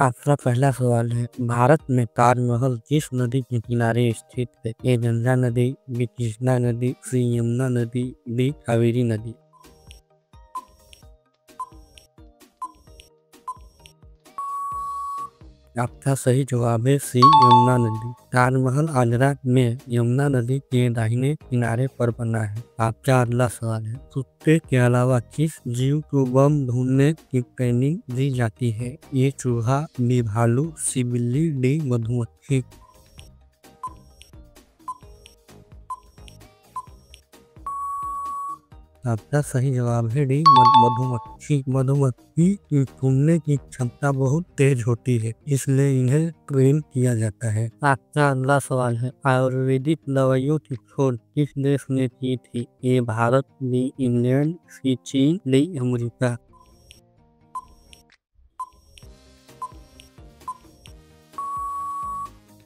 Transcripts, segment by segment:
आपका पहला सवाल है, भारत में ताजमहल किस नदी के किनारे स्थित है? ए गंगा नदी, बी कृष्णा नदी, सी यमुना नदी, डी कावेरी नदी। आपका सही जवाब है सी यमुना नदी। ताजमहल आगरा में यमुना नदी के दाहिने किनारे पर बना है। आपका अगला सवाल है, कुत्ते के अलावा किस जीव को बम ढूंढने की ट्रेनिंग दी जाती है? ये चूहा, बी भालू, सी बिल्ली, डी मधुमक्खी। आपका सही जवाब है डी मधुमक्खी। मधुमक्खी की सूंघने की क्षमता बहुत तेज होती है, इसलिए इन्हें ट्रेन किया जाता है। आपका अगला सवाल है, आयुर्वेदिक दवाइयों की खोज किस देश ने की थी? ए भारत, बी इंग्लैंड, सी चीन, डी अमेरिका।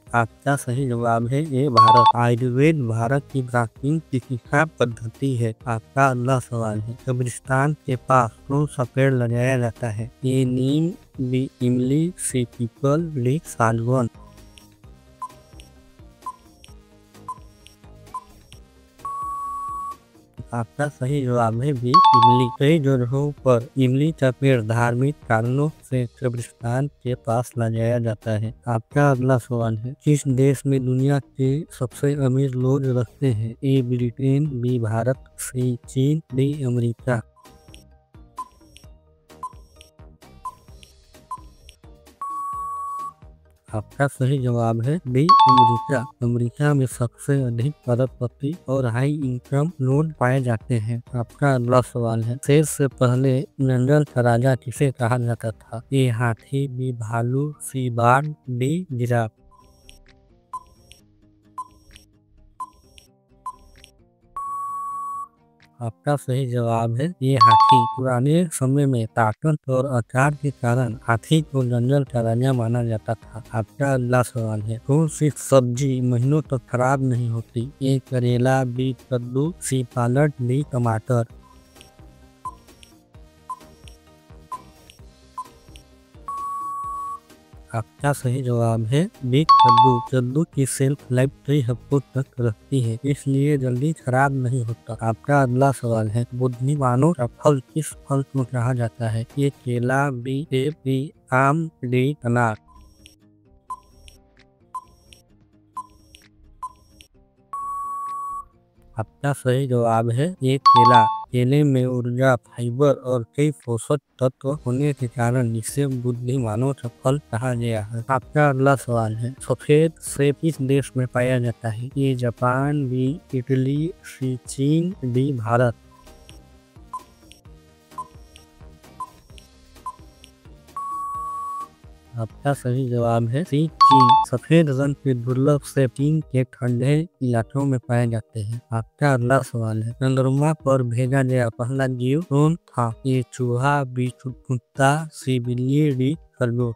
आपका सही जवाब है ये भारत। आयुर्वेद भारत की प्राचीन चिकित्सा पद्धति है। आपका अगला सवाल है, कब्रिस्तान के पास कौन सा पेड़ लगाया जाता है? ए नीम, बी इमली, सी पीपल, डी सागवान। आपका सही जवाब है बी इमली। कई जगहों पर इमली का पेड़ धार्मिक कारणों से कब्रिस्तान के पास लगाया जाता है। आपका अगला सवाल है, किस देश में दुनिया के सबसे अमीर लोग रहते हैं? ए ब्रिटेन, बी भारत, सी चीन, डी अमेरिका। आपका सही जवाब है बी अमेरिका। अमेरिका में सबसे अधिक अरबपति और हाई इनकम लोग पाए जाते हैं। आपका अगला सवाल है, शेर से पहले जंगल का राजा किसे कहा जाता था? ए हाथी, बी भालू, सी बाघ, डी जिराफ। आपका सही जवाब है ये हाथी। पुराने समय में ताकत और आकार के कारण हाथी को जंगल का राजा माना जाता था। आपका अगला सवाल है, कौन सी सब्जी महीनों तक खराब नहीं होती? ए करेला, बी कद्दू, सी पालक, डी टमाटर। आपका सही जवाब है बी कद्दू। कद्दू की शेल्फ लाइफ कई हफ्तों तक रहती है, इसलिए जल्दी खराब नहीं होता। आपका अगला सवाल है, बुद्धिमानों का फल किस फल को कहा जाता है? ये केला, बी सेब, बी आम, डी अनार। आपका सही जवाब है ये केला। केले में ऊर्जा, फाइबर और कई पोषक तत्व होने के कारण इसे बुद्धिमानों का फल कहा गया है। आपका अगला सवाल है, सफेद सेब किस देश में पाया जाता है? ये जापान, बी इटली, सी चीन, डी भारत। आपका सही जवाब है सी चीन। सफेद रंग के दुर्लभ सेब चीन के ठंडे इलाकों में पाए जाते हैं। आपका अगला सवाल है, चंद्रमा पर भेजा गया पहला जीव कौन था? ये चूहा, बी कुत्ता, सी बिल्ली, डी खरगोश।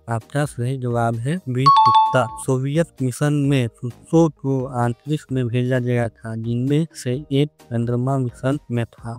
आपका सही जवाब है बी कुत्ता। सोवियत मिशन में 100 को अंतरिक्ष में भेजा गया था, जिनमें से एक चंद्रमा मिशन में था।